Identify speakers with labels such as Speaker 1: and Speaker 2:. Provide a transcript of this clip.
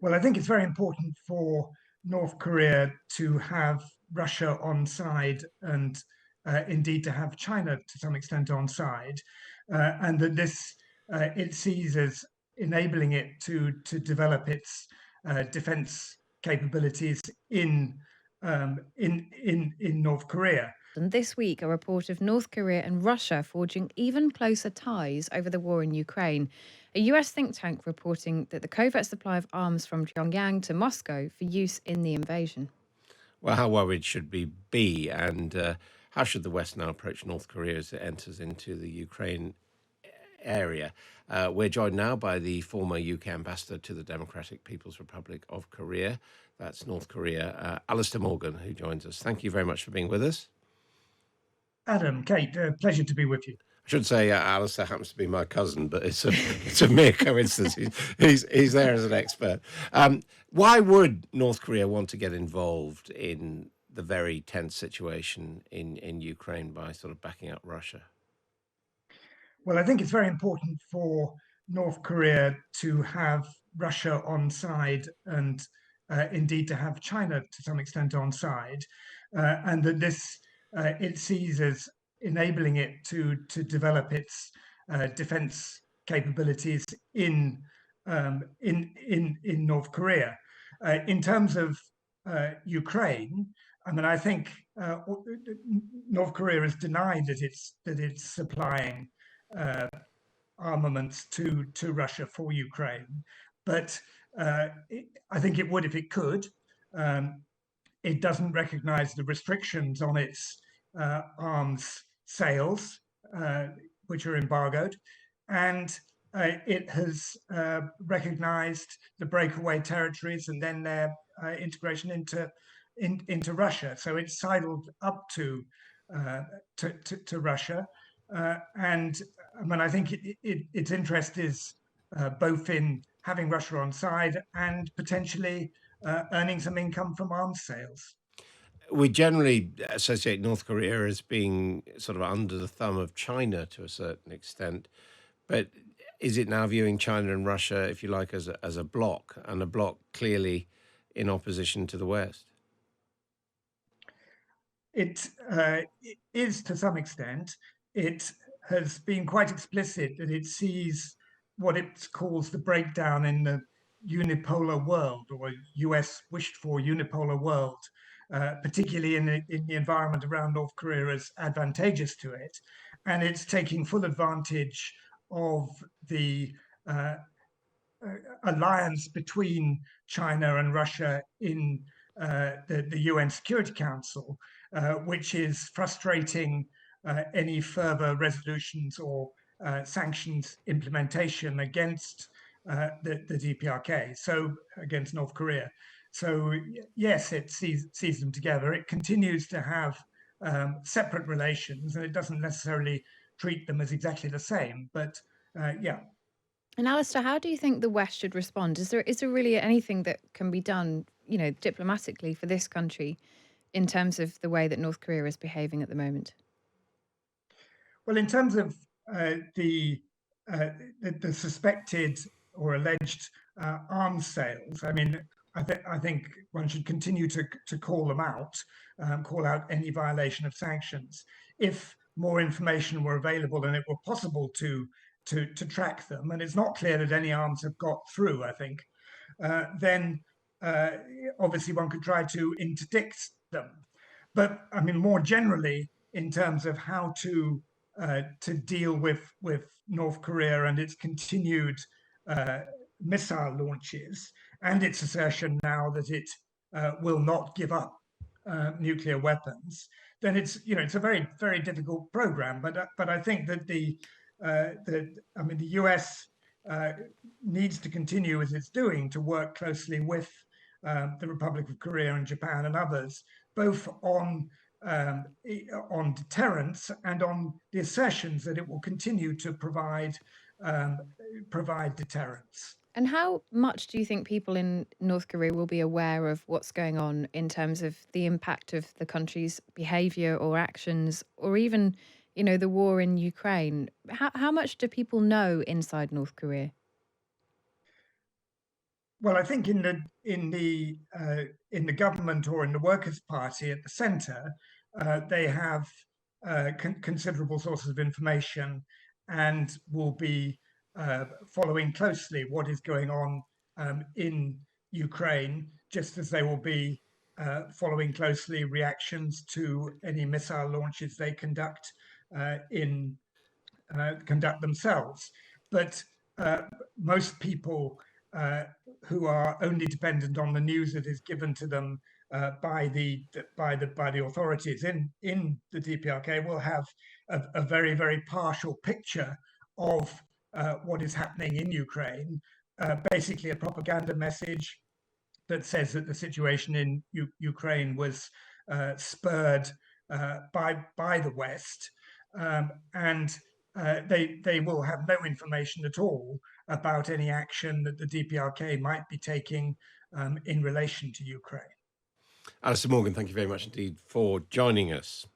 Speaker 1: Well, I think it's very important for North Korea to have Russia on side and indeed to have China to some extent on side, and that this it sees as enabling it to develop its defense capabilities in in North Korea.
Speaker 2: And this week, a report of North Korea and Russia forging even closer ties over the war in Ukraine. A US think tank reporting that the covert supply of arms from Pyongyang to Moscow for use in the invasion.
Speaker 3: Well, how worried should we be? And how should the West now approach North Korea as it enters into the Ukraine area? We're joined now by the former UK ambassador to the Democratic People's Republic of Korea. That's North Korea, Alastair Morgan, who joins us. Thank you very much for being with us.
Speaker 1: Adam, Kate, pleasure to be with you.
Speaker 3: I should say Alastair happens to be my cousin, but it's a mere coincidence. He's there as an expert. Why would North Korea want to get involved in the very tense situation in Ukraine by sort of backing up Russia?
Speaker 1: Well, I think it's very important for North Korea to have Russia on side and indeed to have China to some extent on side, and that this it sees as enabling it to develop its defense capabilities in North Korea. In terms of Ukraine, I mean, I think North Korea has denied that it's supplying uh, armaments to Russia for Ukraine, but I think it would if it could. Um, it doesn't recognize the restrictions on its arms sales, which are embargoed, and it has recognized the breakaway territories and then their integration into Russia. So it's sidled up uh, to Russia, and I mean I think its interest is both in having Russia on side and potentially earning some income from arms sales.
Speaker 3: We generally associate North Korea as being sort of under the thumb of China to a certain extent, but is it now viewing China and Russia, if you like, as a bloc, and a bloc clearly in opposition to the West?
Speaker 1: It is to some extent. It has been quite explicit that it sees what it calls the breakdown in the unipolar world, or US wished for unipolar world, particularly in the environment around North Korea, as advantageous to it. And it's taking full advantage of the uh, alliance between China and Russia in the UN Security Council, which is frustrating any further resolutions or sanctions implementation against the DPRK, so against North Korea. So yes, it sees them together. It continues to have separate relations, and it doesn't necessarily treat them as exactly the same. But yeah,
Speaker 2: And Alistair, how do you think the West should respond? Is there really anything that can be done, diplomatically for this country in terms of the way that North Korea is behaving at the moment?
Speaker 1: well, in terms of uh, the, uh, the suspected or alleged arms sales, I mean, I think one should continue to call them out, call out any violation of sanctions. If more information were available and it were possible to track them, and it's not clear that any arms have got through, I think, then uh, obviously one could try to interdict them. But I mean, more generally, in terms of how to deal with North Korea and its continued uh, missile launches and its assertion now that it will not give up nuclear weapons, then it's a very difficult program. But I think that the U.S. Uh, needs to continue as it's doing to work closely with the Republic of Korea and Japan and others, both um, on deterrence and on the assertions that it will continue to um, provide deterrence.
Speaker 2: And how much do you think people in North Korea will be aware of what's going on in terms of the impact of the country's behavior or actions, or even, the war in Ukraine? How much do people know inside North Korea?
Speaker 1: Well, I think in the government or in the Workers' Party at the centre, they have considerable sources of information and will be following closely what is going on in Ukraine, just as they will be following closely reactions to any missile launches they in conduct themselves. But most people uh, who are only dependent on the news that is given to them by the authorities in the DPRK will have a very very partial picture of what is happening in Ukraine. Basically, a propaganda message that says that the situation in Ukraine was spurred by the West, and they will have no information at all about any action that the DPRK might be taking in relation to Ukraine.
Speaker 3: Alastair Morgan, thank you very much indeed for joining us.